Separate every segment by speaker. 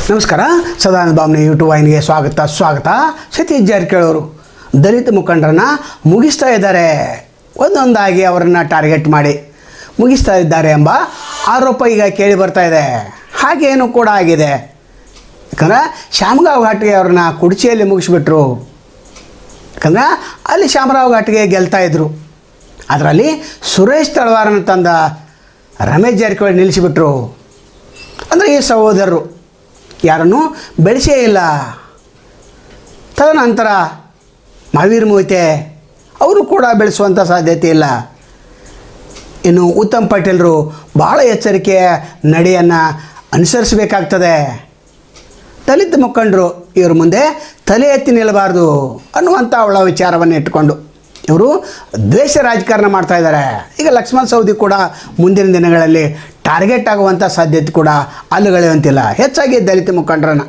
Speaker 1: ನಮಸ್ಕಾರ. ಸದಾನಂದ ಭಾವನೆ ಯೂಟ್ಯೂಬ್ ವಾಹಿನಿಗೆ ಸ್ವಾಗತ. ಸತೀಶ್ ಜಾರಕಿಹೊಳಿ ಅವರು ದಲಿತ ಮುಖಂಡರನ್ನು ಮುಗಿಸ್ತಾ ಇದ್ದಾರೆ. ಒಂದೊಂದಾಗಿ ಅವರನ್ನು ಟಾರ್ಗೆಟ್ ಮಾಡಿ ಮುಗಿಸ್ತಾ ಇದ್ದಾರೆ ಎಂಬ ಆರೋಪ ಈಗ ಕೇಳಿ ಬರ್ತಾ ಇದೆ. ಹಾಗೇನು ಕೂಡ ಆಗಿದೆ. ಯಾಕಂದರೆ ಶ್ಯಾಮಗಾವ್ ಘಾಟಿಗೆ ಅವ್ರನ್ನ ಕುಡ್ಚಿಯಲ್ಲಿ ಮುಗಿಸ್ಬಿಟ್ರು. ಯಾಕಂದರೆ ಅಲ್ಲಿ ಶ್ಯಾಮರಾವ್ ಘಾಟಿಗೆ ಗೆಲ್ತಾ ಇದ್ದರು. ಅದರಲ್ಲಿ ಸುರೇಶ್ ತಳವಾರನ ತಂದ ರಮೇಶ್ ಜಾರಕಿಹೊಳಿ ನಿಲ್ಲಿಸಿಬಿಟ್ರು. ಅಂದರೆ ಈ ಸಹೋದರರು ಯಾರನ್ನು ಬೆಳೆಸೇ ಇಲ್ಲ. ತದನಂತರ ಮಹಾವೀರ್ ಮೊಯ್ತೆ ಅವರು ಕೂಡ ಬೆಳೆಸುವಂಥ ಸಾಧ್ಯತೆ ಇಲ್ಲ. ಇನ್ನು ಉತ್ತಮ್ ಪಟೇಲರು ಭಾಳ ಎಚ್ಚರಿಕೆಯ ನಡೆಯನ್ನು ಅನುಸರಿಸಬೇಕಾಗ್ತದೆ. ದಲಿತ ಮುಖಂಡರು ಇವ್ರ ಮುಂದೆ ತಲೆ ಎತ್ತಿ ನಿಲ್ಲಬಾರ್ದು ಅನ್ನುವಂಥ ಅವಳ ವಿಚಾರವನ್ನು ಇಟ್ಟುಕೊಂಡು ಇವರು ದ್ವೇಷ ರಾಜಕಾರಣ ಮಾಡ್ತಾಯಿದ್ದಾರೆ. ಈಗ ಲಕ್ಷ್ಮಣ್ ಸವದಿ ಕೂಡ ಮುಂದಿನ ದಿನಗಳಲ್ಲಿ ಟಾರ್ಗೆಟ್ ಆಗುವಂಥ ಸಾಧ್ಯತೆ ಕೂಡ ಅಲ್ಲುಗಳೆಯುವಂತಿಲ್ಲ. ಹೆಚ್ಚಾಗಿ ದಲಿತ ಮುಖಂಡರನ್ನು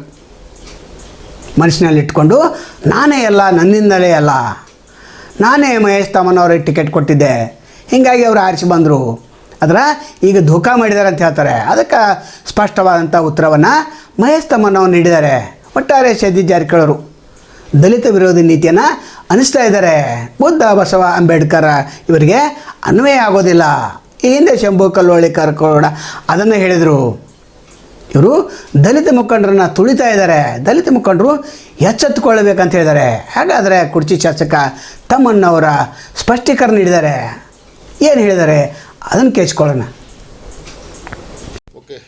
Speaker 1: ಮನಸ್ಸಿನಲ್ಲಿಟ್ಕೊಂಡು ನಾನೇ ಎಲ್ಲ, ನನ್ನಿಂದಲೇ ಎಲ್ಲ, ನಾನೇ ಮಹೇಶ್ ತಮ್ಮನವ್ರಿಗೆ ಟಿಕೆಟ್ ಕೊಟ್ಟಿದ್ದೆ, ಹೀಗಾಗಿ ಅವರು ಆರಿಸಿ ಬಂದರು, ಅದರ ಈಗ ಧೋಕಾ ಮಾಡಿದ್ದಾರೆ ಅಂತ ಹೇಳ್ತಾರೆ. ಅದಕ್ಕೆ ಸ್ಪಷ್ಟವಾದಂಥ ಉತ್ತರವನ್ನು ಮಹೇಶ್ ತಮ್ಮನವರು ನೀಡಿದ್ದಾರೆ. ಒಟ್ಟಾರೆ ಸತೀಶ್ ಜಾರಕಿಹೊಳಿ ಅವರು ದಲಿತ ವಿರೋಧಿ ನೀತಿಯನ್ನು ಅನಿಸ್ತಾ ಇದ್ದಾರೆ. ಬುದ್ಧ, ಬಸವ, ಅಂಬೇಡ್ಕರ್ ಇವರಿಗೆ ಅನ್ವಯ ಆಗೋದಿಲ್ಲ. ಈ ಹಿಂದೆ ಶಂಭು ಕಲ್ಲೋಳಿಕರ್ ಕೂಡ ಅದನ್ನು ಹೇಳಿದರು. ಇವರು ದಲಿತ ಮುಖಂಡರನ್ನು ತುಳಿತಾ ಇದ್ದಾರೆ. ದಲಿತ ಮುಖಂಡರು ಎಚ್ಚೆತ್ತುಕೊಳ್ಳಬೇಕಂತ ಹೇಳಿದ್ದಾರೆ. ಹಾಗಾದರೆ ಕುರ್ಚಿ ಶಾಸಕ ತಮ್ಮಣ್ಣವರ ಸ್ಪಷ್ಟೀಕರಣ ನೀಡಿದ್ದಾರೆ. ಏನು ಹೇಳಿದ್ದಾರೆ ಅದನ್ನು ಕೇಳಿಸ್ಕೊಳ್ಳೋಣ.
Speaker 2: ಓಕೆ,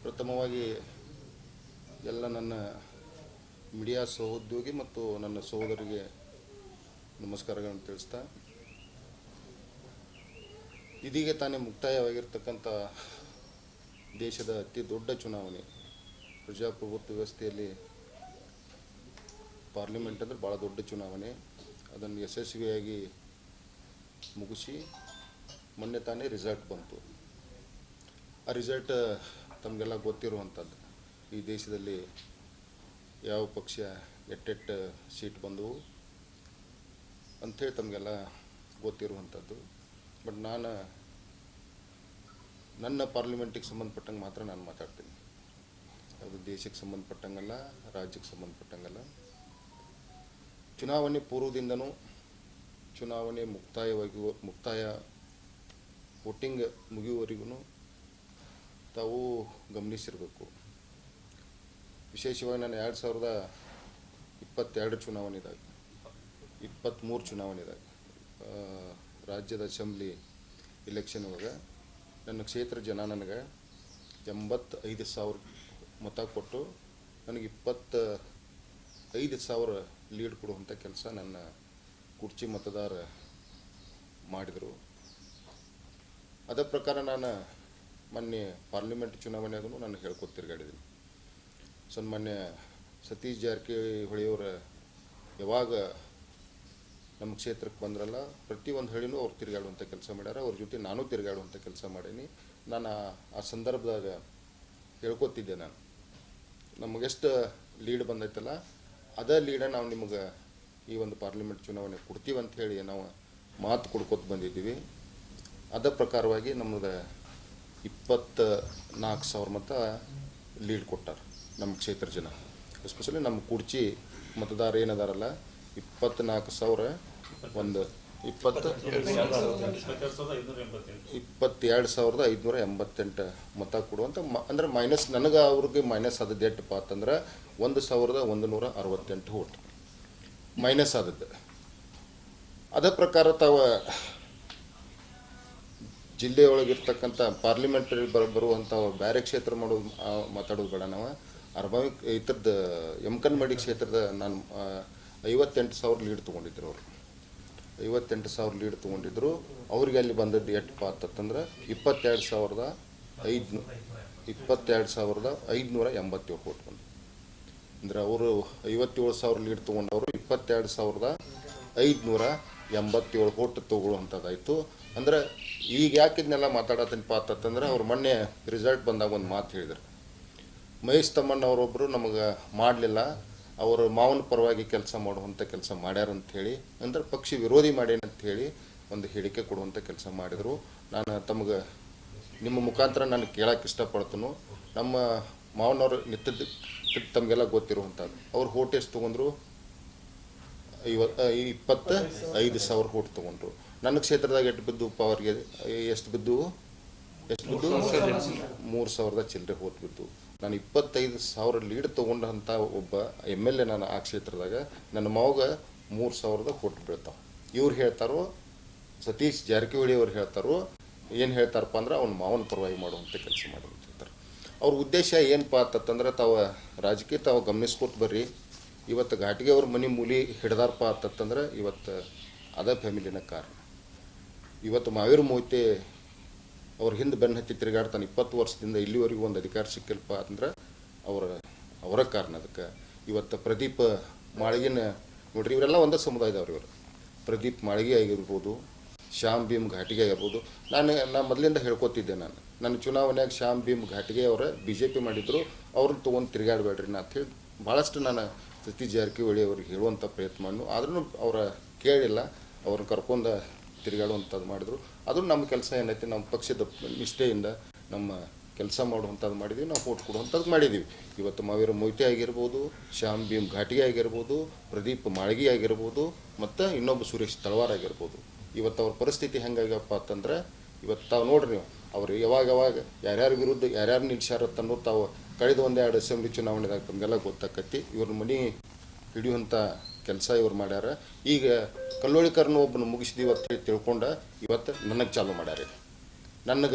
Speaker 2: ಪ್ರಥಮವಾಗಿ ಎಲ್ಲ ನನ್ನ ಮೀಡಿಯಾ ಸಹೋದ್ಯೋಗಿ ಮತ್ತು ನನ್ನ ಸಹೋದರಿಗೆ ನಮಸ್ಕಾರಗಳನ್ನು ತಿಳಿಸ್ತಾ, ಇದೀಗ ತಾನೇ ಮುಕ್ತಾಯವಾಗಿರ್ತಕ್ಕಂಥ ದೇಶದ ಅತಿ ದೊಡ್ಡ ಚುನಾವಣೆ, ಪ್ರಜಾಪ್ರಭುತ್ವ ವ್ಯವಸ್ಥೆಯಲ್ಲಿ ಪಾರ್ಲಿಮೆಂಟ್ ಅಂದರೆ ಭಾಳ ದೊಡ್ಡ ಚುನಾವಣೆ, ಅದನ್ನು ಯಶಸ್ವಿಯಾಗಿ ಮುಗಿಸಿ ಮೊನ್ನೆ ತಾನೇ ರಿಸಲ್ಟ್ ಬಂತು. ಆ ರಿಸಲ್ಟ್ ತಮಗೆಲ್ಲ ಗೊತ್ತಿರುವಂಥದ್ದು. ಈ ದೇಶದಲ್ಲಿ ಯಾವ ಪಕ್ಷ ಎಟ್ಟೆಟ್ಟು ಸೀಟ್ ಬಂದವು ಅಂಥೇಳಿ ತಮಗೆಲ್ಲ ಗೊತ್ತಿರುವಂಥದ್ದು. ಬಟ್ ನಾನು ನನ್ನ ಪಾರ್ಲಿಮೆಂಟಿಗೆ ಸಂಬಂಧಪಟ್ಟಂಗೆ ಮಾತ್ರ ನಾನು ಮಾತಾಡ್ತೀನಿ. ಅದು ದೇಶಕ್ಕೆ ಸಂಬಂಧಪಟ್ಟಂಗಲ್ಲ, ರಾಜ್ಯಕ್ಕೆ ಸಂಬಂಧಪಟ್ಟಂಗಲ್ಲ. ಚುನಾವಣೆ ಪೂರ್ವದಿಂದನೂ ಚುನಾವಣೆ ಮುಕ್ತಾಯ ವೋಟಿಂಗ್ ಮುಗಿಯುವವರೆಗೂ ತಾವು ಗಮನಿಸಿರಬೇಕು. ವಿಶೇಷವಾಗಿ ನಾನು 2022 ಚುನಾವಣೆದಾಗ, 23 ಚುನಾವಣೆದಾಗ, ರಾಜ್ಯದ ಅಸೆಂಬ್ಲಿ ಇಲೆಕ್ಷನ್ ಒಳಗೆ ನನ್ನ ಕ್ಷೇತ್ರ ಜನ ನನಗೆ 85,000 ಮತ ಕೊಟ್ಟು ನನಗೆ 25,000 ಲೀಡ್ ಕೊಡುವಂಥ ಕೆಲಸ ನನ್ನ ಕುರ್ಚಿ ಮತದಾರ ಮಾಡಿದರು. ಅದ ಪ್ರಕಾರ ನಾನು ಮೊನ್ನೆ ಪಾರ್ಲಿಮೆಂಟ್ ಚುನಾವಣೆಯಾಗೂ ನಾನು ಹೇಳ್ಕೊತ ತಿರುಗಾಡಿದ್ದೀನಿ. ಸನ್ಮಾನ್ಯ ಸತೀಶ್ ಜಾರಕಿಹೊಳಿಯವರ ಯಾವಾಗ ನಮ್ಮ ಕ್ಷೇತ್ರಕ್ಕೆ ಬಂದ್ರಲ್ಲ, ಪ್ರತಿಯೊಂದು ಹಳ್ಳಿನೂ ಅವ್ರು ತಿರುಗಾಡುವಂಥ ಕೆಲಸ ಮಾಡ್ಯಾರ. ಅವ್ರ ಜೊತೆ ನಾನು ತಿರುಗಾಡುವಂಥ ಕೆಲಸ ಮಾಡೀನಿ. ನಾನು ಆ ಸಂದರ್ಭದಾಗ ಹೇಳ್ಕೊತಿದ್ದೆ, ನಾನು ನಮಗೆಷ್ಟು ಲೀಡ್ ಬಂದೈತಲ್ಲ ಅದೇ ಲೀಡ ನಾವು ನಿಮಗೆ ಈ ಒಂದು ಪಾರ್ಲಿಮೆಂಟ್ ಚುನಾವಣೆ ಕೊಡ್ತೀವಿ ಅಂತ ಹೇಳಿ ನಾವು ಮಾತು ಕೊಡ್ಕೊತ ಬಂದಿದ್ದೀವಿ. ಅದ ಪ್ರಕಾರವಾಗಿ ನಮ್ಮದು 24,000 ಮತ ಲೀಡ್ ಕೊಟ್ಟಾರೆ ನಮ್ಮ ಕ್ಷೇತ್ರ ಜನ. ಎಸ್ಪೆಷಲಿ ನಮ್ಮ ಕುರ್ಚಿ ಮತದಾರ ಏನದಾರಲ್ಲ, 24,000 ಒಂದು 22,588 ಮತ ಕೊಡುವಂಥ ಅಂದ್ರೆ ಮೈನಸ್ ನನಗೆ ಅವ್ರಿಗೆ ಮೈನಸ್ ಆದದ್ದು ಎಷ್ಟಪ್ಪ ಅಂತಂದ್ರೆ 1,168 ವೋಟ್ ಮೈನಸ್ ಆದದ್ದು. ಅದ ಪ್ರಕಾರ ತಾವು ಜಿಲ್ಲೆಯೊಳಗಿರ್ತಕ್ಕಂಥ ಪಾರ್ಲಿಮೆಂಟರಿ ಬರುವಂಥ ಬೇರೆ ಕ್ಷೇತ್ರ ಮಾತಾಡೋದು ಬೇಡ. ನಾವು ಅರ್ಬಾವಿ ಇತರದ್ದು ಯಮಕನ್ಮಡಿ ಕ್ಷೇತ್ರದ ನಾನು 58,000 ಲೀಡ್ ತೊಗೊಂಡಿದ್ರು. ಅವರು 58,000 ಲೀಡ್ ತೊಗೊಂಡಿದ್ರು. ಅವ್ರಿಗೆ ಅಲ್ಲಿ ಬಂದದ್ದು ಎಷ್ಟಪ್ಪ ಅಂತಂದ್ರೆ 22,587 ವೋಟ್ ಬಂದು. ಅಂದರೆ ಅವರು 57,000 ಲೀಡ್ ತೊಗೊಂಡವರು 22,587 ವೋಟ್ ತೊಗೊಳ್ಳುವಂಥದ್ದಾಯಿತು. ಅಂದರೆ ಈಗ ಯಾಕಿದ್ನೆಲ್ಲ ಮಾತಾಡತ್ತನಪ್ಪ ಅಂತಂದ್ರೆ ಅವ್ರು ಮೊನ್ನೆ ರಿಸಲ್ಟ್ ಬಂದಾಗ ಒಂದು ಮಾತು ಹೇಳಿದರು. ಮಹೇಶ್ ತಮ್ಮಣ್ಣವರೊಬ್ಬರು ನಮಗೆ ಮಾಡಲಿಲ್ಲ, ಅವರು ಮಾವನ ಪರವಾಗಿ ಕೆಲಸ ಮಾಡುವಂಥ ಕೆಲಸ ಮಾಡ್ಯಾರಂಥೇಳಿ, ಅಂದ್ರೆ ಪಕ್ಷ ವಿರೋಧಿ ಮಾಡ್ಯಾನಂಥೇಳಿ ಒಂದು ಹೇಳಿಕೆ ಕೊಡುವಂಥ ಕೆಲಸ ಮಾಡಿದರು. ನಾನು ತಮಗೆ ನಿಮ್ಮ ಮುಖಾಂತರ ನಾನು ಕೇಳಕ್ಕೆ ಇಷ್ಟಪಡ್ತೀನಿ. ನಮ್ಮ ಮಾವನವ್ರು ನಿಂತಿದ್ದು ತಮಗೆಲ್ಲ ಗೊತ್ತಿರುವಂಥದ್ದು. ಅವ್ರು ಹೋಟ್ ಎಷ್ಟು ತೊಗೊಂಡ್ರು? 25,000 ಹೋಟ್ ತೊಗೊಂಡ್ರು. ನನ್ನ ಕ್ಷೇತ್ರದಾಗ ಎಷ್ಟು ಬಿದ್ದು ಅವ್ರಿಗೆ? ಎಷ್ಟು ಬಿದ್ದು 3,000 ಚಿಲ್ಲರೆ ಹೋಟ್ ಬಿದ್ದು. ನಾನು 25,000 ಲೀಡ್ ತೊಗೊಂಡಂಥ ಒಬ್ಬ MLA ನಾನು ಆ ಕ್ಷೇತ್ರದಾಗ. ನನ್ನ ಮಾವಗ 3,000 ಹೋಟ್ ಬೀಳ್ತಾವೆ. ಇವ್ರು ಹೇಳ್ತಾರೋ, ಸತೀಶ್ ಜಾರಕಿಹೊಳಿ ಅವ್ರು ಹೇಳ್ತಾರೋ, ಏನು ಹೇಳ್ತಾರಪ್ಪ ಅಂದ್ರೆ ಅವ್ನ ಮಾವನ ಪರವಾಗಿ ಮಾಡುವಂಥ ಕೆಲಸ ಮಾಡುವಂತ ಹೇಳ್ತಾರೆ. ಅವ್ರ ಉದ್ದೇಶ ಏನಪ್ಪ ಅಂತಂದ್ರೆ, ತಾವು ರಾಜಕೀಯ ತಾವು ಗಮನಿಸ್ಕೊಟ್ಟು ಬರ್ರಿ. ಇವತ್ತು ಘಾಟಿಗೆ ಅವ್ರ ಮನೆ ಮೂಲಿ ಹಿಡ್ದಾರಪ್ಪ ಅಂತಂದ್ರೆ ಇವತ್ತು ಅದ ಫ್ಯಾಮಿಲಿನ ಕಾರಣ. ಇವತ್ತು ಮಾವೇರು ಮೊಯ್ತೆ ಅವ್ರ ಹಿಂದೆ ಬೆನ್ನು ಹತ್ತಿ ತಿರುಗಾಡ್ತಾನೆ 20 ವರ್ಷದಿಂದ ಇಲ್ಲಿವರೆಗೂ ಒಂದು ಅಧಿಕಾರ ಸಿಕ್ಕಿಲ್ಪ ಅಂದ್ರೆ ಅವರ ಕಾರಣ. ಅದಕ್ಕೆ ಇವತ್ತು ಪ್ರದೀಪ್ ಮಾಳಿಗೆನ ನೋಡ್ರಿ, ಇವರೆಲ್ಲ ಒಂದೇ ಸಮುದಾಯದವ್ರು. ಇವರು ಪ್ರದೀಪ್ ಮಾಳಿಗೆ ಆಗಿರ್ಬೋದು, ಶ್ಯಾಮ್ ಭೀಮ್ ಘಾಟಿಗೆ ಆಗಿರ್ಬೋದು. ನಾನು ಮೊದಲಿಂದ ಹೇಳ್ಕೊತಿದ್ದೆ. ನನ್ನ ಚುನಾವಣೆಯಾಗ ಶ್ಯಾಮ್ ಭೀಮ್ ಘಾಟಿಗೆ ಅವರ BJP ಮಾಡಿದ್ರು. ಅವ್ರನ್ನ ತೊಗೊಂಡು ತಿರುಗಾಡಬೇಡ್ರಿ ಅಂತ ಹೇಳಿ ಭಾಳಷ್ಟು ನಾನು ಸತೀಶ್ ಜಾರಕಿಹೊಳಿ ಅವ್ರಿಗೆ ಹೇಳುವಂಥ ಪ್ರಯತ್ನ ಮಾಡಿ, ಆದ್ರೂ ಅವರ ಕೇಳಿಲ್ಲ. ಅವ್ರನ್ನ ಕರ್ಕೊಂಡು ತಿರುಗಾಡುವಂಥದ್ದು ಮಾಡಿದ್ರು. ಅದು ನಮ್ಮ ಕೆಲಸ ಏನೈತಿ, ನಮ್ಮ ಪಕ್ಷದ ನಿಷ್ಠೆಯಿಂದ ನಮ್ಮ ಕೆಲಸ ಮಾಡುವಂಥದ್ದು ಮಾಡಿದ್ದೀವಿ. ನಾವು ಓಟ್ ಕೊಡುವಂಥದ್ದು ಮಾಡಿದ್ದೀವಿ. ಇವತ್ತು ಮಾವೇರು ಮೊಯ್ತೆ ಆಗಿರ್ಬೋದು, ಶ್ಯಾಮ್ ಭೀಮ್ ಘಾಟಿಗೆ ಆಗಿರ್ಬೋದು, ಪ್ರದೀಪ್ ಮಾಳ್ಗಿ ಆಗಿರ್ಬೋದು, ಮತ್ತು ಇನ್ನೊಬ್ಬ ಸುರೇಶ್ ತಳವಾರ್ ಆಗಿರ್ಬೋದು. ಇವತ್ತು ಅವ್ರ ಪರಿಸ್ಥಿತಿ ಹೆಂಗಾಗಪ್ಪ ಅಂತಂದ್ರೆ, ಇವತ್ತು ತಾವು ನೋಡ್ರಿ, ನೀವು ಅವ್ರು ಯಾವಾಗ ಯಾರ್ಯಾರ ವಿರುದ್ಧ ಯಾರ್ಯಾರು ನಿಲ್ಸಾರತ್ತನ್ನೋ ತಾವು ಕಳೆದ 1-2 ಅಸೆಂಬ್ಲಿ ಚುನಾವಣೆದಾಗ ತಮಗೆಲ್ಲ ಗೊತ್ತಾಕತಿ. ಇವ್ರ ಮನೆ ಹಿಡಿಯುವಂಥ ಕೆಲಸ ಇವ್ರು ಮಾಡ್ಯಾರ. ಈಗ ಕಲ್ಲೋಳಿಕರನ್ನು ಒಬ್ಬನ ಮುಗಿಸಿದೀವಿ ಅಂತ ಹೇಳಿ ತಿಳ್ಕೊಂಡು ಇವತ್ತು ನನಗೆ ಚಾಲು ಮಾಡ್ಯಾರ.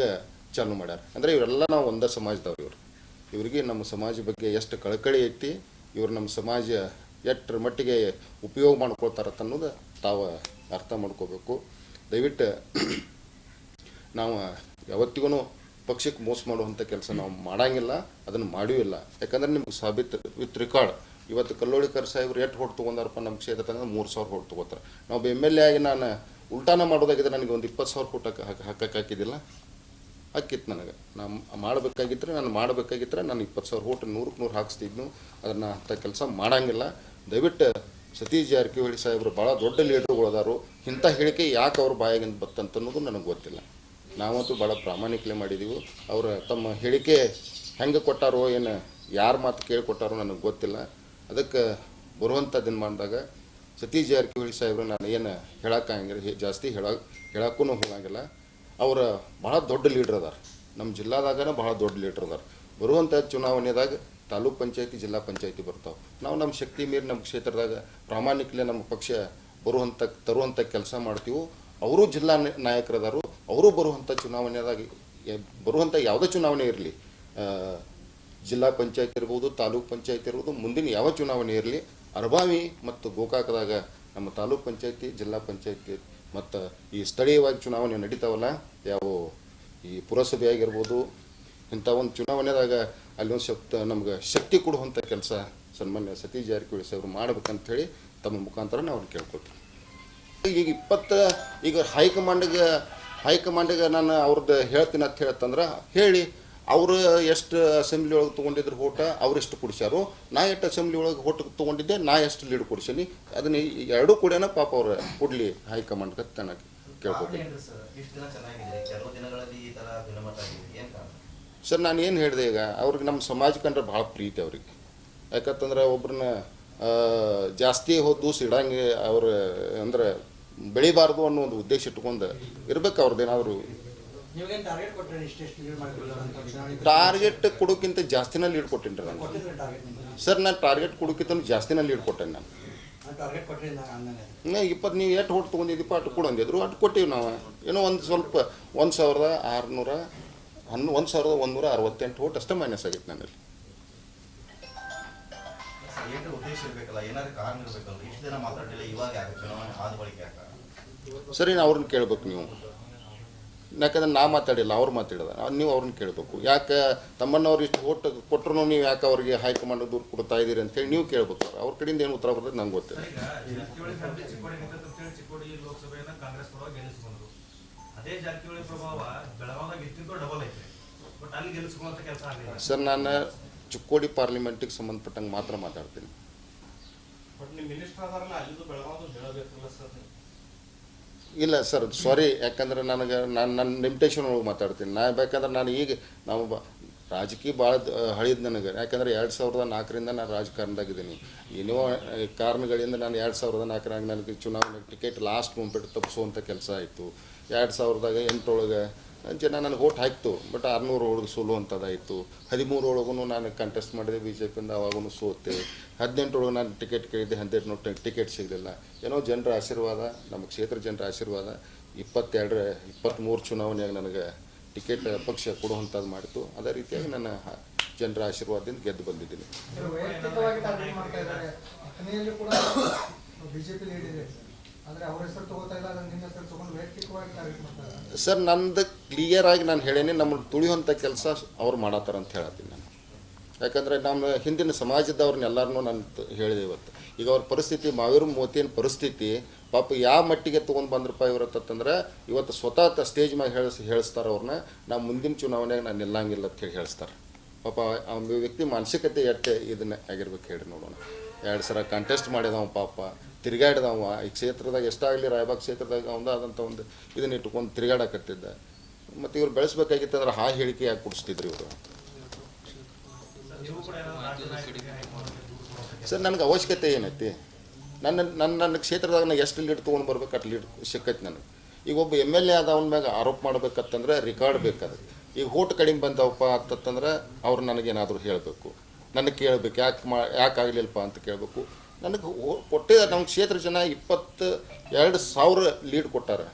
Speaker 2: ಅಂದರೆ ಇವರೆಲ್ಲ ನಾವು ಒಂದೇ ಸಮಾಜದವ್ರು. ಇವರಿಗೆ ನಮ್ಮ ಸಮಾಜ ಬಗ್ಗೆ ಎಷ್ಟು ಕಳಕಳಿ ಐತಿ, ಇವ್ರು ನಮ್ಮ ಸಮಾಜ ಎಷ್ಟರ ಮಟ್ಟಿಗೆ ಉಪಯೋಗ ಮಾಡ್ಕೊಳ್ತಾರತ್ತ ಅನ್ನೋದು ತಾವು ಅರ್ಥ ಮಾಡ್ಕೋಬೇಕು. ದಯವಿಟ್ಟು ನಾವು ಯಾವತ್ತಿಗೂ ಪಕ್ಷಕ್ಕೆ ಮೋಸ ಮಾಡುವಂಥ ಕೆಲಸ ನಾವು ಮಾಡಂಗಿಲ್ಲ, ಅದನ್ನು ಮಾಡಿಯೂ ಇಲ್ಲ. ಯಾಕಂದ್ರೆ ನಿಮ್ಗೆ ಸಾಬೀತು ವಿತ್ ರೆಕಾರ್ಡ್. ಇವತ್ತು ಕಲ್ಲೋಳಿಕರ್ ಸಾಹೇಬ್ರು ಎಷ್ಟು ಹೊಟ್ಟು ತೊಗೊಂಡಾರಪ್ಪ ನಮ್ಮ ಕ್ಷೇತ್ರದಾಗ? 3,000 ಹೊಟ್ಟು ತೊಗೋತಾರೆ. ನಾವು MLA ಆಗಿ ನಾನು ಉಲ್ಟಾನ ಮಾಡೋದಾಗಿದ್ರೆ ನನಗೆ ಒಂದು 20,000 ಫುಟ್ ಹಾಕಿದ್ದಿಲ್ಲ, ಹಾಕಿತ್ತು ನನಗೆ. ನಾನು ಮಾಡಬೇಕಾಗಿದ್ರೆ ನಾನು 20,000 ಹೋಟ್ 100ಕ್ಕೆ 100 ಹಾಕಿಸ್ತಿದ್ನು. ಅದನ್ನು ಅಂಥ ಕೆಲಸ ಮಾಡಂಗಿಲ್ಲ. ದಯವಿಟ್ಟು ಸತೀಶ್ ಜಾರಕಿಹೊಳಿ ಸಾಹೇಬರು ಭಾಳ ದೊಡ್ಡ ಲೀಡರ್ಗಳದಾರು. ಇಂಥ ಹೇಳಿಕೆ ಯಾಕೆ ಅವ್ರ ಬಾಯಾಗಿಂದ ಬತ್ತಂತನ್ನೋದು ನನಗೆ ಗೊತ್ತಿಲ್ಲ. ನಾವಂತೂ ಭಾಳ ಪ್ರಾಮಾಣಿಕಲೆ ಮಾಡಿದ್ದೀವಿ. ಅವರ ತಮ್ಮ ಹೇಳಿಕೆ ಹೆಂಗೆ ಕೊಟ್ಟಾರೋ, ಏನು ಯಾರ ಮಾತು ಕೇಳಿಕೊಟ್ಟಾರೋ ನನಗೆ ಗೊತ್ತಿಲ್ಲ. ಅದಕ್ಕೆ ಬರುವಂಥ ದಿನಮಾನದಾಗ ಸತೀಶ್ ಜಾರಕಿಹೊಳಿ ಸಾಹೇಬ್ರು ನಾನು ಏನು ಹೇಳೋಕ್ಕಾಗಿಲ್ಲ, ಜಾಸ್ತಿ ಹೇಳೋಕ್ಕೂ ಹೋಗಂಗಿಲ್ಲ. ಅವರ ಭಾಳ ದೊಡ್ಡ ಲೀಡ್ರ್ ಅದಾರ. ನಮ್ಮ ಜಿಲ್ಲಾದಾಗನೇ ಭಾಳ ದೊಡ್ಡ ಲೀಡ್ರ್ ಅದಾರ. ಬರುವಂಥ ಚುನಾವಣೆದಾಗ ತಾಲೂಕ್ ಪಂಚಾಯತಿ, ಜಿಲ್ಲಾ ಪಂಚಾಯತಿ ಬರ್ತಾವೆ. ನಾವು ನಮ್ಮ ಶಕ್ತಿ ಮೀರಿ ನಮ್ಮ ಕ್ಷೇತ್ರದಾಗ ಪ್ರಾಮಾಣಿಕಲೆ ನಮ್ಮ ಪಕ್ಷ ತರುವಂಥ ಕೆಲಸ ಮಾಡ್ತೀವಿ. ಅವರು ಜಿಲ್ಲಾ ನಾಯಕರದಾರು. ಅವರು ಬರುವಂಥ ಚುನಾವಣೆದಾಗ ಬರುವಂಥ ಯಾವುದೇ ಚುನಾವಣೆ ಇರಲಿ, ಜಿಲ್ಲಾ ಪಂಚಾಯತ್ ಇರ್ಬೋದು, ತಾಲೂಕ್ ಪಂಚಾಯತ್ ಇರ್ಬೋದು, ಮುಂದಿನ ಯಾವ ಚುನಾವಣೆ ಇರಲಿ, ಅರಬಾವಿ ಮತ್ತು ಗೋಕಾಕದಾಗ ನಮ್ಮ ತಾಲೂಕ್ ಪಂಚಾಯತಿ, ಜಿಲ್ಲಾ ಪಂಚಾಯತಿ ಮತ್ತು ಈ ಸ್ಥಳೀಯವಾಗಿ ಚುನಾವಣೆ ನಡೀತಾವಲ್ಲ, ಯಾವ ಈ ಪುರಸಭೆ ಆಗಿರ್ಬೋದು, ಇಂಥ ಒಂದು ಚುನಾವಣೆದಾಗ ಅಲ್ಲೊಂದು ನಮ್ಗೆ ಶಕ್ತಿ ಕೊಡುವಂಥ ಕೆಲಸ ಸನ್ಮಾನ್ಯ ಸತೀಶ್ ಜಾರಕಿಹೊಳಿ ಸಾಹೇಬ್ರು ಮಾಡ್ಬೇಕಂತೇಳಿ ತಮ್ಮ ಮುಖಾಂತರ ನಾವು ಅವ್ರು ಕೇಳ್ಕೊತೀವಿ. ಈಗ ಹೈಕಮಾಂಡಿಗೆ ನಾನು ಅವ್ರದ್ದು ಹೇಳ್ತೀನಿ ಅಂತ ಹೇಳ್ತಂದ್ರೆ ಹೇಳಿ, ಅವರು ಎಷ್ಟು ಅಸೆಂಬ್ಲಿ ಒಳಗೆ ತೊಗೊಂಡಿದ್ರು ಓಟ, ಅವರೆಷ್ಟು ಕೊಡಿಸ್ಯಾರು, ನಾ ಎಷ್ಟು ಅಸೆಂಬ್ಲಿ ಒಳಗೆ ಓಟ್ ತೊಗೊಂಡಿದ್ದೆ, ನಾ ಎಷ್ಟು ಲೀಡ್ ಕೊಡಿಸೀನಿ, ಅದನ್ನ ಎರಡೂ ಕೂಡೇನ ಪಾಪ ಅವ್ರು ಕೊಡಲಿ ಹೈಕಮಾಂಡ್ಗೆ ತನಕ ಕೇಳ್ಕೊತೀನಿ. ಸರ್ ನಾನು ಏನು ಹೇಳಿದೆ, ಈಗ ಅವ್ರಿಗೆ ನಮ್ಮ ಸಮಾಜ ಕಂಡ್ರೆ ಭಾಳ ಪ್ರೀತಿ ಅವ್ರಿಗೆ. ಯಾಕಂತಂದ್ರೆ ಒಬ್ರನ್ನ ಜಾಸ್ತಿ ಹೊತ್ತು ಸಿಡಂಗೆ ಅವ್ರು ಅಂದ್ರೆ ಬೆಳಿಬಾರ್ದು ಅನ್ನೋ ಒಂದು ಉದ್ದೇಶ ಇಟ್ಕೊಂಡು ಇರ್ಬೇಕು ಅವ್ರದ್ದೇನಾದ್ರು. ಟಾರ್ಗೆಟ್ ಕೊಡೋಕ್ಕಿಂತ ಜಾಸ್ತಿನ ಲೀಡ್ ಕೊಟ್ಟೇನ್ರಿ ನಾನು. ಸರ್ ನಾನು ಟಾರ್ಗೆಟ್ ಕೊಡೋಕ್ಕಿಂತ ಜಾಸ್ತಿನ ಲೀಡ್ ಕೊಟ್ಟೇನೆ ನಾನು. 20 ನೀವು ಎಷ್ಟು ಹೊಟ್ಟು ತೊಗೊಂಡಿದ್ದೀಪ್ಪ ಅಷ್ಟು ಕೊಡಂದಿದ್ರು, ಅಷ್ಟು ಕೊಟ್ಟಿವಿ ನಾವು. ಏನೋ ಒಂದು ಸ್ವಲ್ಪ 1,168 ಹೋಟ್ ಅಷ್ಟೇ ಮೈನಸ್ ಆಗಿತ್ತು ನನ್ನಲ್ಲಿ. ಸರಿ, ಅವ್ರನ್ನ ಕೇಳ್ಬೇಕು ನೀವು. ಯಾಕಂದ್ರೆ ನಾ ಮಾತಾಡಿಲ್ಲ, ಅವ್ರು ಮಾತಾಡಿದ, ನೀವು ಅವ್ರನ್ನ ಕೇಳಬೇಕು. ಯಾಕೆ ತಮ್ಮಣ್ಣವ್ರು ಇಷ್ಟು ಓಟ್ ಕೊಟ್ಟರು ನೀವು ಯಾಕೆ ಅವ್ರಿಗೆ ಹೈಕಮಾಂಡ್ ದೂರ ಕೊಡ್ತಾ ಇದ್ದೀರಿ ಅಂತೇಳಿ ನೀವು ಕೇಳ್ಬೇಕು. ಅವ್ರ ಕಡೆಯಿಂದ ಏನು ಉತ್ತರ ಬರ್ತದೆ ನಂಗೆ ಗೊತ್ತಿಲ್ಲ. ಸರ್ ನಾನು ಚಿಕ್ಕೋಡಿ ಪಾರ್ಲಿಮೆಂಟಿಗೆ ಸಂಬಂಧಪಟ್ಟಂಗೆ ಮಾತ್ರ ಮಾತಾಡ್ತೀನಿ. ಇಲ್ಲ ಸರ್, ಸಾರಿ. ಯಾಕಂದ್ರೆ ನನ್ನ ಲಿಮಿಟೇಷನ್ ಒಳಗೆ ಮಾತಾಡ್ತೀನಿ. ಬೇಕಂದ್ರೆ ನಾನು ಈಗ ನಾವು ರಾಜಕೀಯ ಭಾಳ ಹಳಿದ್ ನನಗೆ. ಯಾಕಂದರೆ 2004ರಿಂದ ನಾನು ರಾಜಕಾರಣದಾಗಿದ್ದೀನಿ. ಏನೋ ಕಾರಣಗಳಿಂದ ನಾನು 2004ರಾಗ ನನಗೆ ಚುನಾವಣೆ ಟಿಕೆಟ್ ಲಾಸ್ಟ್ ಮೂಮೆಂಟ್ ತಪ್ಪಿಸುವಂಥ ಕೆಲಸ ಆಯಿತು. 2008 ಜನ ನನಗೆ ಓಟ್ ಹಾಕ್ತು, ಬಟ್ 600 ಒಳಗೆ ಸೋಲುವಂಥದ್ದಾಯಿತು. 13 ಒಳಗೂ ನಾನು ಕಂಟೆಸ್ಟ್ ಮಾಡಿದೆ ಬಿ ಜೆ ಪಿಯಿಂದ, ಅವಾಗೂ ಸೋತೆ. 18 ಒಳಗೆ ನಾನು ಟಿಕೆಟ್ ಕೇಳಿದ್ದೆ, 18 ಟಿಕೆಟ್ ಸಿಗಲಿಲ್ಲ. ಏನೋ ಜನರ ಆಶೀರ್ವಾದ, ನಮ್ಮ ಕ್ಷೇತ್ರ ಜನರ ಆಶೀರ್ವಾದ 23 ಚುನಾವಣೆಯಾಗ ನನಗೆ ಟಿಕೆಟ್ ಪಕ್ಷ ಕೊಡುವಂಥದ್ದು ಮಾಡಿತು. ಅದೇ ರೀತಿಯಾಗಿ ನನ್ನ ಜನರ ಆಶೀರ್ವಾದದಿಂದ ಗೆದ್ದು ಬಂದಿದ್ದೀನಿ. ಸರ್, ನಂದು ಕ್ಲಿಯರ್ ಆಗಿ ನಾನು ಹೇಳೇನೆ, ನಮ್ಮನ್ನು ತುಳಿಯುವಂಥ ಕೆಲಸ ಅವ್ರು ಮಾಡತ್ತಾರ ಅಂತ ಹೇಳತ್ತೀನಿ ನಾನು. ಯಾಕಂದರೆ ನಮ್ಮ ಹಿಂದಿನ ಸಮಾಜದವ್ರನ್ನೆಲ್ಲರನ್ನೂ ನಾನು ಹೇಳಿದೆ ಇವತ್ತು. ಈಗ ಅವ್ರ ಪರಿಸ್ಥಿತಿ, ಮಾವೇರು ಮೋತಿನ ಪರಿಸ್ಥಿತಿ ಪಾಪ ಯಾವ ಮಟ್ಟಿಗೆ ತೊಗೊಂಡು ಬಂದ್ರಪ್ಪ ಇವ್ರತ್ತಂದ್ರೆ, ಇವತ್ತು ಸ್ವತಃ ಸ್ಟೇಜ್ ಮ್ಯಾಗ ಹೇಳಿಸ್ತಾರೆ ಅವ್ರನ್ನ, ನಾವು ಮುಂದಿನ ಚುನಾವಣೆಗೆ ನಾನು ನಿಲ್ಲಂಗಿಲ್ಲ ಅಂತ ಹೇಳಿ ಹೇಳಿಸ್ತಾರೆ. ಪಾಪ ಆ ವ್ಯಕ್ತಿ ಮಾನಸಿಕತೆ ಎಟ್ಟೆ ಇದನ್ನ ಆಗಿರ್ಬೇಕು ಹೇಳಿ ನೋಡೋಣ. 2 ಸಲ ಕಂಟೆಸ್ಟ್ ಮಾಡಿದವ, ಪಾಪ ತಿರುಗಾಡಿದವ. ಈ ಕ್ಷೇತ್ರದಾಗ ಎಷ್ಟಾಗಲಿ ರಾಯಬಾಗ್ ಕ್ಷೇತ್ರದಾಗ ಆದಂಥ ಒಂದು ಇದನ್ನ ಇಟ್ಕೊಂಡು ತಿರುಗಾಡಕತ್ತಿದ್ದ. ಮತ್ತು ಇವ್ರು ಬೆಳೆಸ್ಬೇಕಾಗಿತ್ತಂದ್ರೆ ಆ ಹೇಳಿಕೆ ಯಾಕೆ ಕೊಡಿಸ್ತಿದ್ರು ಇವರು? ಸರ್, ನನಗೆ ಅವಶ್ಯಕತೆ ಏನೈತಿ? ನನ್ನ ಕ್ಷೇತ್ರದಾಗ ನಾನು ಎಷ್ಟು ಲೀಡ್ ತೊಗೊಂಡು ಬರ್ಬೇಕು ಅಷ್ಟು ಲೀಡ್ ಸಿಕ್ಕೈತಿ ನನಗೆ. ಈಗ ಒಬ್ಬ MLA ಅವನ ಮ್ಯಾಗ ಆರೋಪ ಮಾಡ್ಬೇಕಂತಂದ್ರೆ ರೆಕಾರ್ಡ್ ಬೇಕಾದ್ರೆ. ಈಗ ಓಟ್ ಕಡಿಮೆ ಬಂದವಪ್ಪ ಅಂತಂದ್ರೆ ಅವ್ರು ನನಗೇನಾದರೂ ಹೇಳಬೇಕು, ನನಗೆ ಕೇಳಬೇಕು, ಯಾಕೆ ಆಗಲಿಲ್ಲಪ್ಪ ಅಂತ ಕೇಳಬೇಕು. ನನಗೆ ಕೊಟ್ಟಿದ್ದ ನಮ್ಮ ಕ್ಷೇತ್ರ ಜನ 22,000 ಲೀಡ್ ಕೊಟ್ಟಾರೆ.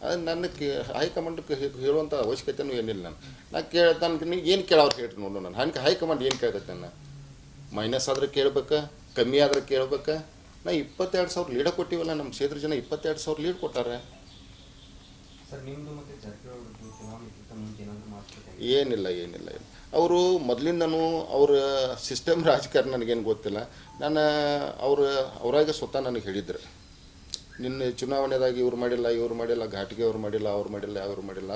Speaker 2: ಅದು ನನಗೆ ಹೈಕಮಾಂಡ್ಗೆ ಹೇಳುವಂಥ ಅವಶ್ಯಕತೆಯೂ ಏನಿಲ್ಲ. ನನಗೆ ಏನು ಕೇಳೋರು ಹೇಳ್ರಿ ನೋಡು. ನಾನು ಹಂಗೆ ಹೈಕಮಾಂಡ್ ಏನು ಕೇಳ್ತೈತೆ? ನನ್ನ ಮೈನಸ್ ಆದ್ರೆ ಕೇಳ್ಬೇಕಾ, ಕಮ್ಮಿ ಆದ್ರೆ ಕೇಳ್ಬೇಕಾ? ನಾ 22,000 ಲೀಡ ಕೊಟ್ಟಿವಲ್ಲ, ನಮ್ಮ ಕ್ಷೇತ್ರ ಜನ 22,000 ಲೀಡ್ ಕೊಟ್ಟಾರೆ. ಏನಿಲ್ಲ ಅವರು ಮೊದಲಿಂದನೂ ಅವ್ರ ಸಿಸ್ಟಮ್ ರಾಜಕಾರಣ ನನಗೇನು ಗೊತ್ತಿಲ್ಲ. ನಾನು ಅವರಾಗೆ ಸ್ವತಃ ನನಗೆ ಹೇಳಿದ್ರು, ನಿನ್ನೆ ಚುನಾವಣೆದಾಗ ಇವ್ರು ಮಾಡಿಲ್ಲ, ಘಾಟಿಗೆ ಅವ್ರು ಮಾಡಿಲ್ಲ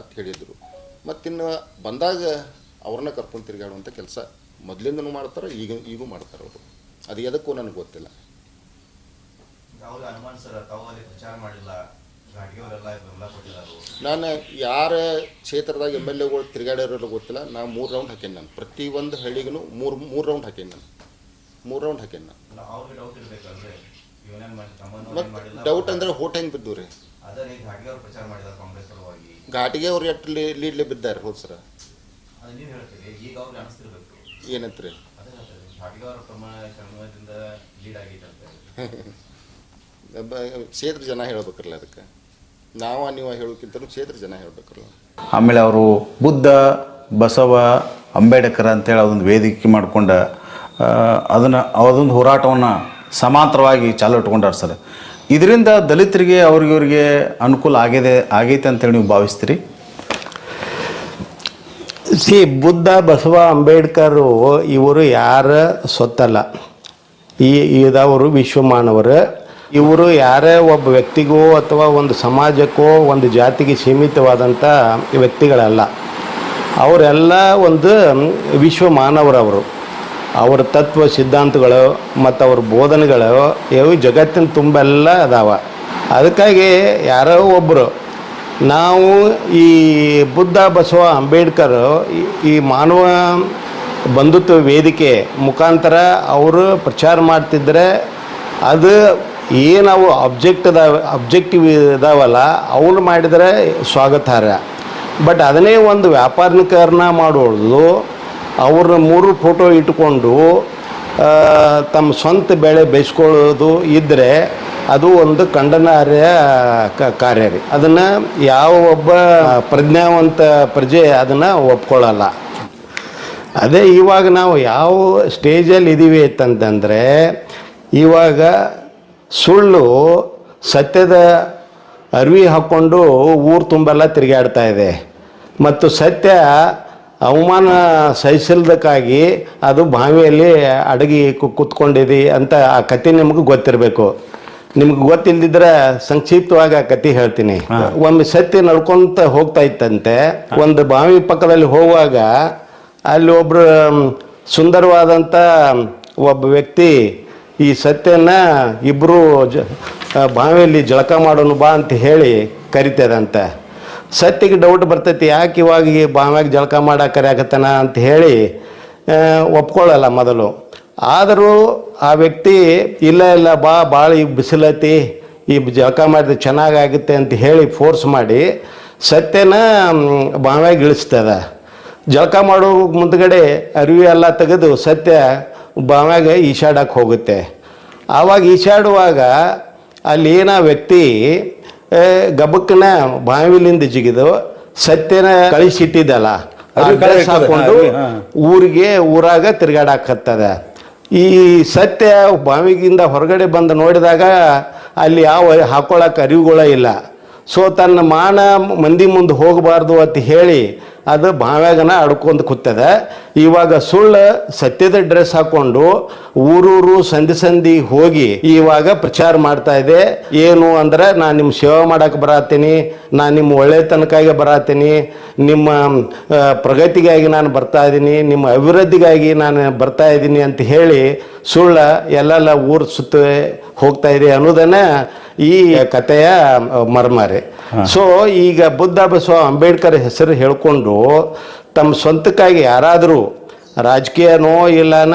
Speaker 2: ಅಂತ ಹೇಳಿದರು. ಮತ್ತಿನ್ನು ಬಂದಾಗ ಅವ್ರನ್ನ ಕರ್ಕೊಂಡು ತಿರುಗಾಡುವಂಥ ಕೆಲಸ ಮೊದಲಿಂದನೂ ಮಾಡ್ತಾರೆ, ಈಗೂ ಮಾಡ್ತಾರೆ ಅವರು. ಅದು ಎದಕ್ಕೂ ನನಗೆ ಗೊತ್ತಿಲ್ಲ. ನಾನು ಯಾರ ಕ್ಷೇತ್ರದಾಗ MLAಗಳು ತಿರುಗಾಡಿರೋರು ಗೊತ್ತಿಲ್ಲ. ನಾನು 3 ರೌಂಡ್ ಹಾಕೇನಿ. ನಾನು ಪ್ರತಿಯೊಂದು ಹಳ್ಳಿಗೂ 3 ರೌಂಡ್ ಹಾಕೇನಿ. ನಾನು 3 ರೌಂಡ್ ಹಾಕೇನಿ. ಮತ್ತು ಡೌಟ್ ಅಂದರೆ ಓಟ್ ಹೆಂಗೆ ಬಿದ್ದು ರೀ? ಘಾಟಿಗೆ ಅವ್ರು ಎಷ್ಟು ಲೀಡ್ಲೆ ಬಿದ್ದಾರೆ ಹೋದ್ ಸರ? ಏನಂತ್ರಿ? ಕ್ಷೇತ್ರ ಜನ ಹೇಳ್ಬೇಕಲ್ಲ, ಅದಕ್ಕೆ ನೀವು ಹೇಳೋಕ್ಕಿಂತ ಕ್ಷೇತ್ರ ಜನ ಹೇಳ್ಬೇಕಲ್ಲ.
Speaker 3: ಆಮೇಲೆ ಅವರು ಬುದ್ಧ, ಬಸವ, ಅಂಬೇಡ್ಕರ್ ಅಂತೇಳಿ ಅದೊಂದು ವೇದಿಕೆ ಮಾಡ್ಕೊಂಡು ಅದೊಂದು ಹೋರಾಟವನ್ನು ಸಮಾಂತರವಾಗಿ ಚಾಲು ಇಟ್ಕೊಂಡಾರ ಸರ್. ಇದರಿಂದ ದಲಿತರಿಗೆ ಅವ್ರಿಗೆ ಅನುಕೂಲ ಆಗೈತೆ ಅಂತೇಳಿ ನೀವು ಭಾವಿಸ್ತೀರಿ?
Speaker 4: ಬುದ್ಧ, ಬಸವ, ಅಂಬೇಡ್ಕರು ಇವರು ಯಾರ ಸೊತ್ತಲ್ಲ. ಇದವರು ವಿಶ್ವಮಾನವರು. ಇವರು ಯಾರೇ ಒಬ್ಬ ವ್ಯಕ್ತಿಗೋ ಅಥವಾ ಒಂದು ಸಮಾಜಕ್ಕೋ ಒಂದು ಜಾತಿಗೆ ಸೀಮಿತವಾದಂಥ ವ್ಯಕ್ತಿಗಳಲ್ಲ. ಅವರೆಲ್ಲ ಒಂದು ವಿಶ್ವಮಾನವರವರು. ಅವರ ತತ್ವ ಸಿದ್ಧಾಂತಗಳು ಮತ್ತು ಅವ್ರ ಬೋಧನೆಗಳು ಇವು ಜಗತ್ತಿನ ತುಂಬೆಲ್ಲ ಅದಾವ. ಅದಕ್ಕಾಗಿ ಯಾರೋ ಒಬ್ಬರು ನಾವು ಈ ಬುದ್ಧ, ಬಸವ, ಅಂಬೇಡ್ಕರ್ ಈ ಮಾನವ ಬಂಧುತ್ವ ವೇದಿಕೆ ಮುಖಾಂತರ ಅವರು ಪ್ರಚಾರ ಮಾಡ್ತಿದ್ರೆ ಅದು ಏನವು ಅಬ್ಜೆಕ್ಟಿವ್ ಇದಾವಲ್ಲ ಅವ್ರು ಮಾಡಿದರೆ ಸ್ವಾಗತಾರ್ಹ. ಬಟ್ ಅದನ್ನೇ ಒಂದು ವ್ಯಾಪಾರೀಕರಣ ಮಾಡೋದು, ಅವ್ರನ್ನ 3 ಫೋಟೋ ಇಟ್ಕೊಂಡು ತಮ್ಮ ಸ್ವಂತ ಬೆಳೆ ಬೇಯಿಸ್ಕೊಳ್ಳೋದು ಇದ್ದರೆ ಅದು ಒಂದು ಖಂಡನಾರ್ಹ ಕಾರ್ಯ ರೀ. ಅದನ್ನು ಯಾವ ಒಬ್ಬ ಪ್ರಜ್ಞಾವಂತ ಪ್ರಜೆ ಅದನ್ನು ಒಪ್ಕೊಳ್ಳಲ್ಲ. ಅದೇ ಇವಾಗ ನಾವು ಯಾವ ಸ್ಟೇಜಲ್ಲಿ ಇದ್ದೀವಿ ಅಂತಂದರೆ, ಇವಾಗ ಸುಳ್ಳು ಸತ್ಯದ ಅರಿವಿ ಹಾಕ್ಕೊಂಡು ಊರು ತುಂಬೆಲ್ಲ ತಿರುಗಾಡ್ತಾ ಇದೆ. ಮತ್ತು ಸತ್ಯ ಅವಮಾನ ಸಹಿಸಲ್ದಕ್ಕಾಗಿ ಅದು ಬಾವಿಯಲ್ಲಿ ಅಡಗಿ ಕೂತ್ಕೊಂಡಿದೆ ಅಂತ ಆ ಕತೆ ನಿಮಗೆ ಗೊತ್ತಿರಬೇಕು. ನಿಮ್ಗೆ ಗೊತ್ತಿಲ್ದಿದ್ರೆ ಸಂಕ್ಷಿಪ್ತವಾಗಿ ಆ ಕತೆ ಹೇಳ್ತೀನಿ. ಒಮ್ಮೆ ಸತ್ಯ ನಡ್ಕೊಂತ ಹೋಗ್ತಾ ಇತ್ತಂತೆ. ಒಂದು ಬಾವಿ ಪಕ್ಕದಲ್ಲಿ ಹೋಗುವಾಗ ಅಲ್ಲಿ ಒಬ್ಬರು ಸುಂದರವಾದಂಥ ಒಬ್ಬ ವ್ಯಕ್ತಿ ಈ ಸತ್ಯನ ಇಬ್ಬರು ಬಾವಿಯಲ್ಲಿ ಜಳಕ ಮಾಡೋನು ಬಾ ಅಂತ ಹೇಳಿ ಕರಿತದಂತೆ. ಸತ್ಯಗೆ ಡೌಟ್ ಬರ್ತೈತಿ, ಯಾಕೆ ಇವಾಗ ಈ ಬಾವ್ಯಾಗ ಜಳಕ ಮಾಡಕ್ಕೆ ಕರೆಯಾಕತ್ತಾನ ಅಂತ ಹೇಳಿ ಒಪ್ಕೊಳ್ಳಲ್ಲ ಮೊದಲು. ಆದರೂ ಆ ವ್ಯಕ್ತಿ ಇಲ್ಲ ಭಾಳ ಈಗ ಬಿಸಿಲೈತಿ, ಈ ಜಳಕ ಮಾಡಿದ್ರೆ ಚೆನ್ನಾಗಾಗುತ್ತೆ ಅಂತ ಹೇಳಿ ಫೋರ್ಸ್ ಮಾಡಿ ಸತ್ಯನ ಬಾವ್ಯಾಗ ಇಳಿಸ್ತದ. ಜಳಕ ಮಾಡೋ ಮುಂದ್ಗಡೆ ಅರಿವಿ ಎಲ್ಲ ತೆಗೆದು ಸತ್ಯ ಬಾವ್ಯಾಗ ಈಶಾಡಕ್ಕೆ ಹೋಗುತ್ತೆ. ಆವಾಗ ಈಶಾಡುವಾಗ ಅಲ್ಲಿ ಏನೋ ವ್ಯಕ್ತಿ ಗಬಕ್ಕನ ಬಾವಿಲಿಂದ ಜಿಗಿದು ಸತ್ಯನ ಕಳಿಸಿಟ್ಟಿದ್ದಲ್ಲ ಡ್ರೆಸ್ ಹಾಕೊಂಡು ಊರಾಗ ತಿರ್ಗಾಡಕತ್ತದ. ಈ ಸತ್ಯ ಬಾವಿಗಿಂದ ಹೊರಗಡೆ ಬಂದು ನೋಡಿದಾಗ ಅಲ್ಲಿ ಯಾವ ಹಾಕೊಳ್ಳೋಕೆ ಅರಿವುಗಳ ಇಲ್ಲ. ಸೊ ತನ್ನ ಮಾನ ಮಂದಿ ಮುಂದೆ ಹೋಗಬಾರ್ದು ಅಂತ ಹೇಳಿ ಅದು ಬಾವ್ಯಾಗನ ಅಡ್ಕೊಂಡು ಕೂತದ. ಇವಾಗ ಸುಳ್ಳು ಸತ್ಯದ ಡ್ರೆಸ್ ಹಾಕೊಂಡು ಊರೂರು ಸಂಧಿ ಹೋಗಿ ಇವಾಗ ಪ್ರಚಾರ ಮಾಡ್ತಾ ಇದೆ. ಏನು ಅಂದ್ರೆ ನಾನು ನಿಮ್ಮ ಸೇವೆ ಮಾಡಕ್ಕೆ ಬರತ್ತೀನಿ, ನಾನು ನಿಮ್ಮ ಒಳ್ಳೆತನಕ್ಕಾಗಿ ಬರತ್ತೀನಿ, ನಿಮ್ಮ ಪ್ರಗತಿಗಾಗಿ ನಾನು ಬರ್ತಾ ಇದ್ದೀನಿ, ನಿಮ್ಮ ಅಭಿವೃದ್ಧಿಗಾಗಿ ನಾನು ಬರ್ತಾ ಇದ್ದೀನಿ ಅಂತ ಹೇಳಿ ಸುಳ್ಳ ಎಲ್ಲೆಲ್ಲ ಊರು ಸುತ್ತ ಹೋಗ್ತಾ ಇದೆ ಅನ್ನೋದನ್ನ ಈ ಕಥೆಯ ಮರ್ಮಾರೆ. ಸೊ ಈಗ ಬುದ್ಧ ಬಸವ ಅಂಬೇಡ್ಕರ್ ಹೆಸರು ಹೇಳ್ಕೊಂಡು ತಮ್ಮ ಸ್ವಂತಕ್ಕಾಗಿ ಯಾರಾದರೂ ರಾಜಕೀಯನೋ ಇಲ್ಲನ